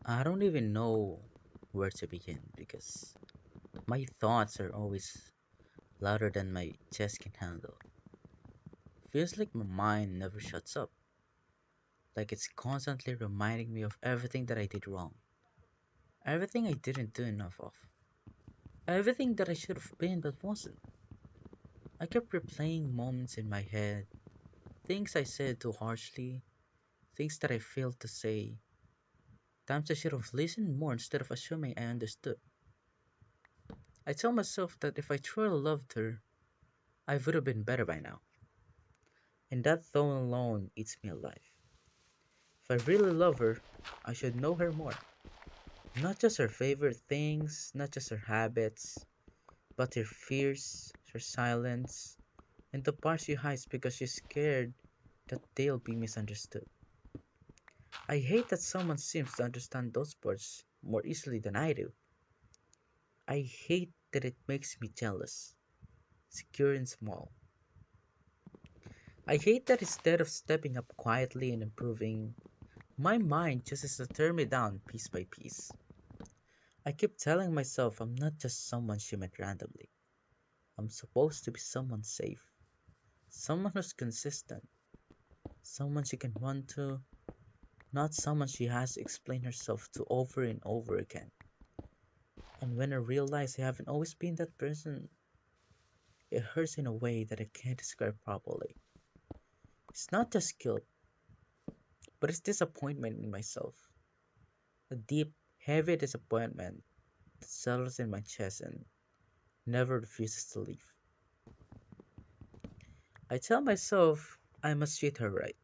I don't even know where to begin because my thoughts are always louder than my chest can handle. Feels like my mind never shuts up, like it's constantly reminding me of everything that I did wrong, everything I didn't do enough of, everything that I should have been but wasn't. I kept replaying moments in my head, things I said too harshly, things that I failed to say, times I should have listened more instead of assuming I understood. I tell myself that if I truly loved her, I would have been better by now. And that thought alone eats me alive. If I really love her, I should know her more. Not just her favorite things, not just her habits, but her fears, her silence, and the parts she hides because she's scared that they'll be misunderstood. I hate that someone seems to understand those parts more easily than I do. I hate that it makes me jealous, secure and small. I hate that instead of stepping up quietly and improving, my mind chooses to tear me down piece by piece. I keep telling myself I'm not just someone she met randomly. I'm supposed to be someone safe, someone who's consistent, someone she can run to, not someone she has to explain herself to over and over again. And when I realize I haven't always been that person, it hurts in a way that I can't describe properly. It's not just guilt, but it's disappointment in myself. A deep, heavy disappointment that settles in my chest and never refuses to leave. I tell myself I must treat her right,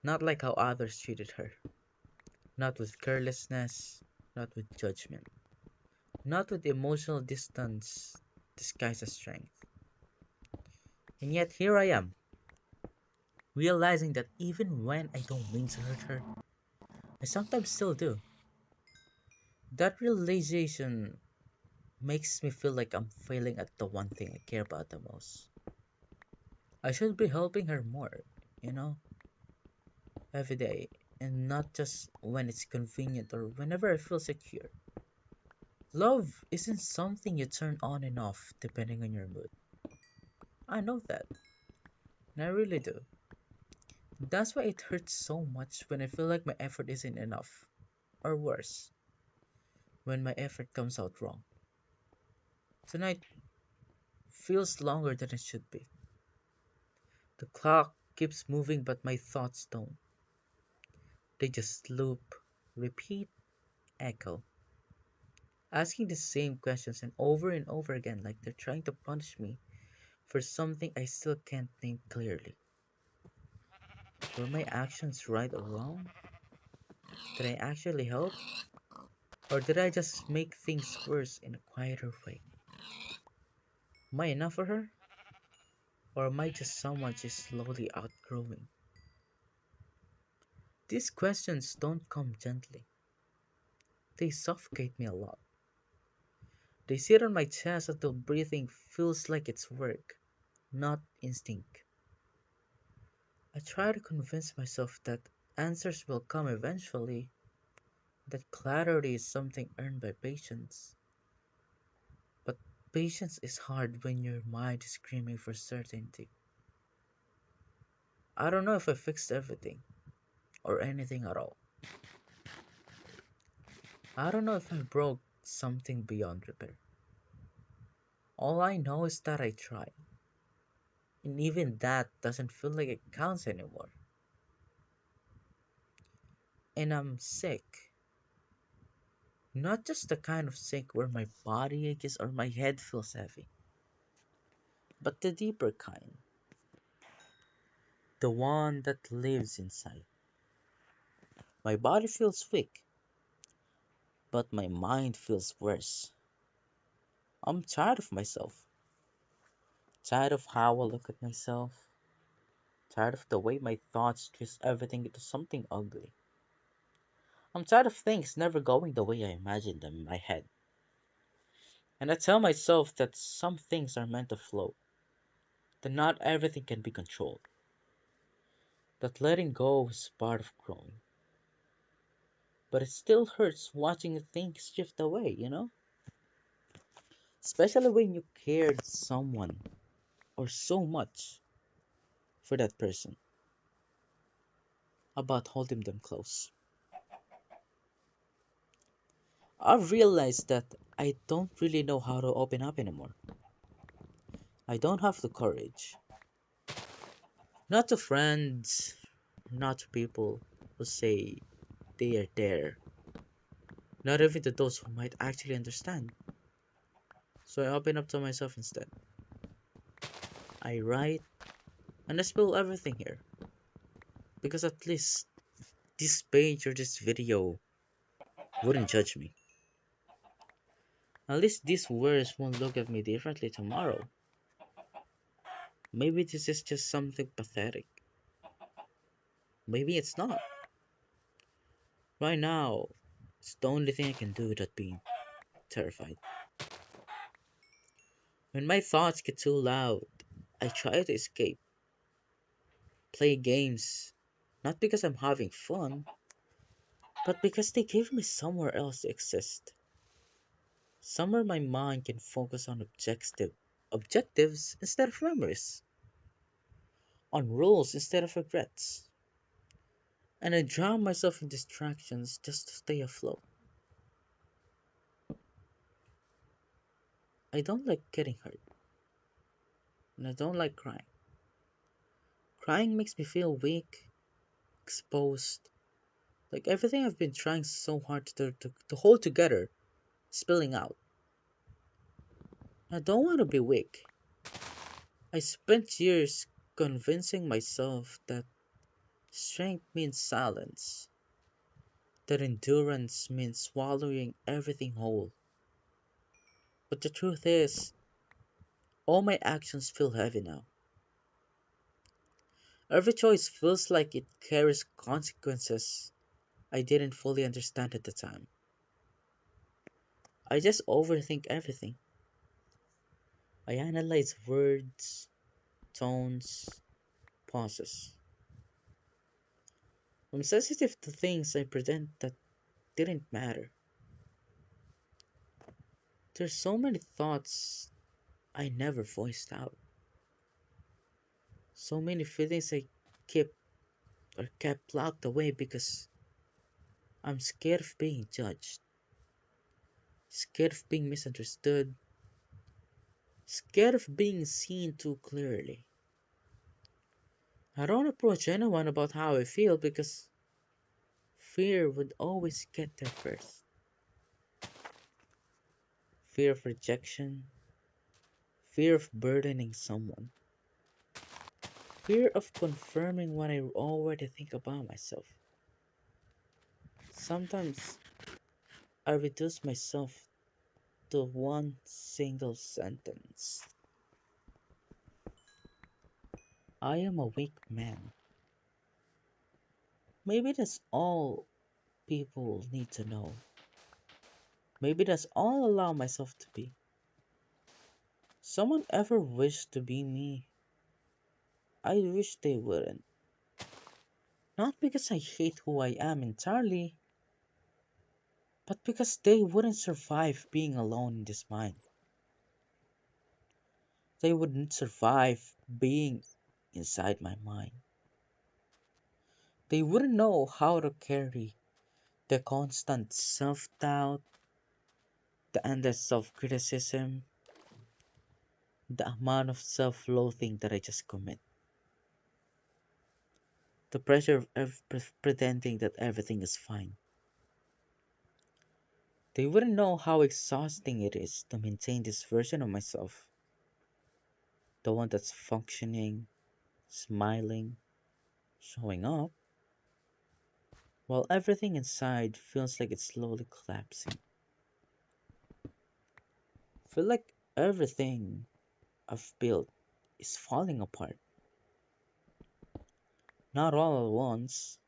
not like how others treated her, not with carelessness, not with judgment, not with emotional distance disguised as strength. And yet here I am, realizing that even when I don't mean to hurt her, I sometimes still do. That realization makes me feel like I'm failing at the one thing I care about the most. I should be helping her more, you know, every day, and not just when it's convenient or whenever I feel secure. Love isn't something you turn on and off depending on your mood. I know that, and I really do. That's why it hurts so much when I feel like my effort isn't enough. Or worse, when my effort comes out wrong. Tonight feels longer than it should be. The clock keeps moving, but my thoughts don't. They just loop, repeat, echo, asking the same questions and over again, like they're trying to punish me for something I still can't name clearly. Were my actions right or wrong? Did I actually help? Or did I just make things worse in a quieter way? Am I enough for her? Or am I just someone she's slowly outgrowing? These questions don't come gently. They suffocate me a lot. They sit on my chest until breathing feels like it's work, not instinct. I try to convince myself that answers will come eventually, that clarity is something earned by patience. But patience is hard when your mind is screaming for certainty. I don't know if I fixed everything, or anything at all. I don't know if I broke something beyond repair. All I know is that I tried, and even that doesn't feel like it counts anymore. And I'm sick. Not just the kind of sick where my body aches or my head feels heavy, but the deeper kind, the one that lives inside. My body feels weak, but my mind feels worse. I'm tired of myself, tired of how I look at myself, tired of the way my thoughts twist everything into something ugly. I'm tired of things never going the way I imagined them in my head. And I tell myself that some things are meant to flow, that not everything can be controlled, that letting go is part of growing. but it still hurts watching things drift away, Especially when you cared someone or so much for that person about holding them close. I've realized that I don't really know how to open up anymore. I don't have the courage. Not to friends, not to people who say they are there, not even to those who might actually understand. So I open up to myself instead. I write and I spill everything here because at least this page or this video wouldn't judge me. At least these words won't look at me differently tomorrow. Maybe this is just something pathetic. Maybe it's not. Right now, it's the only thing I can do without being terrified. When my thoughts get too loud, I try to escape, play games, not because I'm having fun, but because they give me somewhere else to exist. Somewhere my mind can focus on objectives instead of memories, on rules instead of regrets. And I drown myself in distractions just to stay afloat. I don't like getting hurt, and I don't like crying. Crying makes me feel weak, exposed, like everything I've been trying so hard to hold together, spilling out. I don't want to be weak. I spent years convincing myself that strength means silence, that endurance means swallowing everything whole. But the truth is, all my actions feel heavy now. Every choice feels like it carries consequences I didn't fully understand at the time. I just overthink everything. I analyze words, tones, pauses. I'm sensitive to things I pretend that didn't matter. There's so many thoughts I never voiced out. So many feelings I kept kept locked away because I'm scared of being judged, scared of being misunderstood, scared of being seen too clearly. I don't approach anyone about how I feel because fear would always get there first. Fear of rejection, fear of burdening someone, fear of confirming what I already think about myself. Sometimes I reduce myself to one single sentence: I am a weak man. Maybe that's all people need to know. Maybe that's all I allow myself to be. Someone ever wished to be me? I wish they wouldn't. Not because I hate who I am entirely, but because they wouldn't survive being alone in this mind. They wouldn't survive being inside my mind. They wouldn't know how to carry the constant self doubt, the endless self criticism, the amount of self loathing that I just commit, the pressure of pretending that everything is fine. They wouldn't know how exhausting it is to maintain this version of myself, the one that's functioning, smiling, showing up, while everything inside feels like it's slowly collapsing. Feel like everything I've built is falling apart. Not all at once,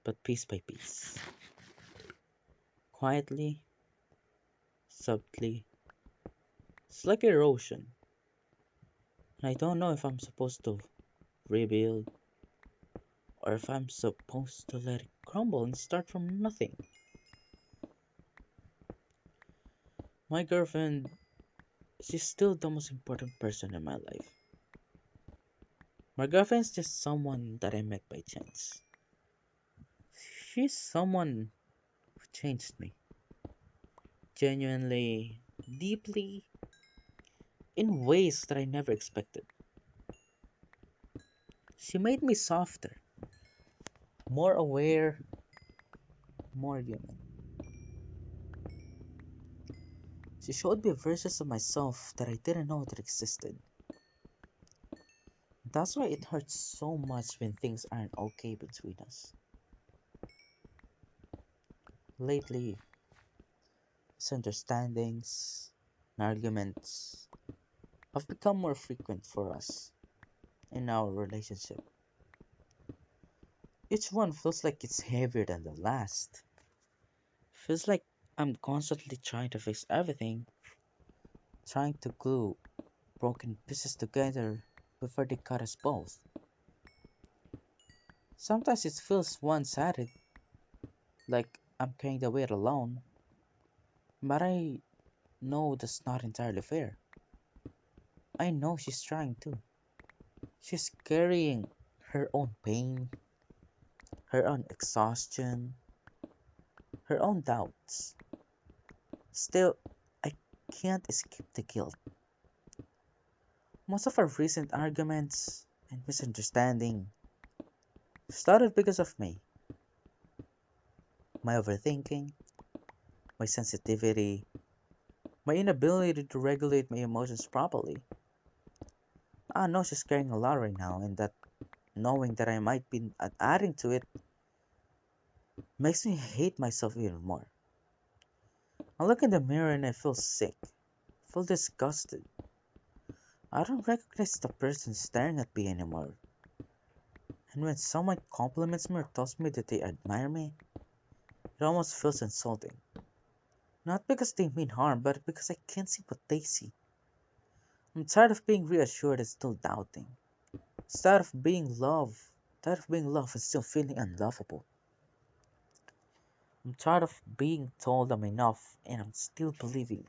but piece by piece. Quietly, subtly. It's like erosion. And I don't know if I'm supposed to rebuild, or if I'm supposed to let it crumble and start from nothing. My girlfriend, she's still the most important person in my life. My girlfriend's just someone that I met by chance. She's someone who changed me, genuinely, deeply, in ways that I never expected. She made me softer, more aware, more human. She showed me versions of myself that I didn't know that existed. That's why it hurts so much when things aren't okay between us. Lately, misunderstandings and arguments have become more frequent for us in our relationship. Each one feels like it's heavier than the last. Feels like I'm constantly trying to fix everything, trying to glue broken pieces together before they cut us both. Sometimes it feels one sided, like I'm carrying the weight alone, but I know that's not entirely fair. I know she's trying too. She's carrying her own pain, her own exhaustion, her own doubts. Still, I can't escape the guilt. Most of our recent arguments and misunderstanding started because of me, my overthinking, my sensitivity, my inability to regulate my emotions properly. I know she's carrying a lot right now, and that knowing that I might be adding to it makes me hate myself even more. I look in the mirror and I feel sick, feel disgusted. I don't recognize the person staring at me anymore. And when someone compliments me or tells me that they admire me, it almost feels insulting. Not because they mean harm, but because I can't see what they see. I'm tired of being reassured and still doubting. Tired of being loved. Tired of being loved and still feeling unlovable. I'm tired of being told I'm enough and I'm still believing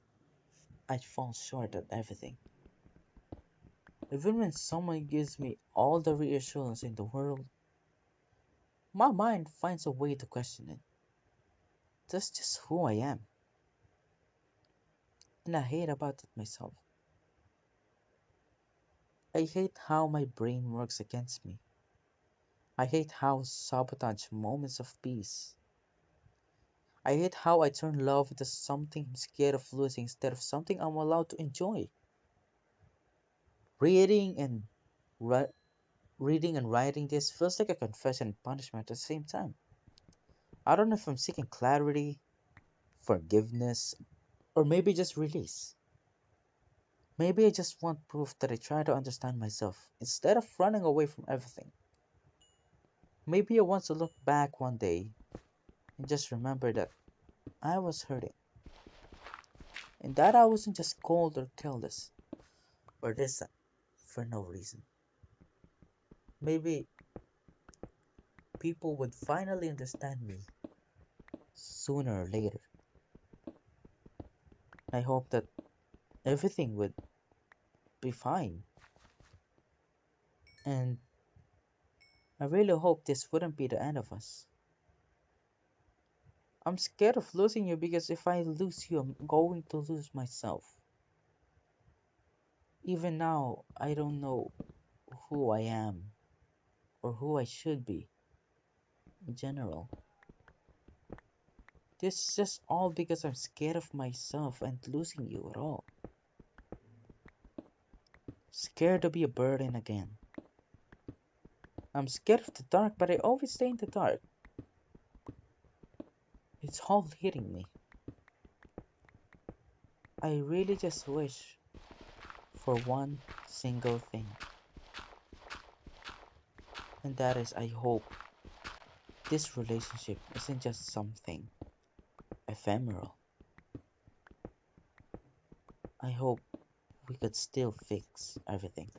I fall short at everything. Even when someone gives me all the reassurance in the world, my mind finds a way to question it. That's just who I am, and I hate about it myself. I hate how my brain works against me. I hate how sabotage moments of peace. I hate how I turn love into something I'm scared of losing instead of something I'm allowed to enjoy. Reading and ri- reading and writing this feels like a confession and punishment at the same time. I don't know if I'm seeking clarity, forgiveness, or maybe just release. Maybe I just want proof that I try to understand myself instead of running away from everything. Maybe I want to look back one day and just remember that I was hurting and that I wasn't just cold or careless or distant for no reason. Maybe people would finally understand me sooner or later. I hope that everything would be fine. And I really hope this wouldn't be the end of us. I'm scared of losing you because if I lose you, I'm going to lose myself. Even now, I don't know who I am or who I should be in general. This is just all because I'm scared of myself and losing you at all. Scared to be a burden again. I'm scared of the dark, but I always stay in the dark. It's all hitting me. I really just wish for one single thing, and that is I hope this relationship isn't just something ephemeral. I hope we could still fix everything.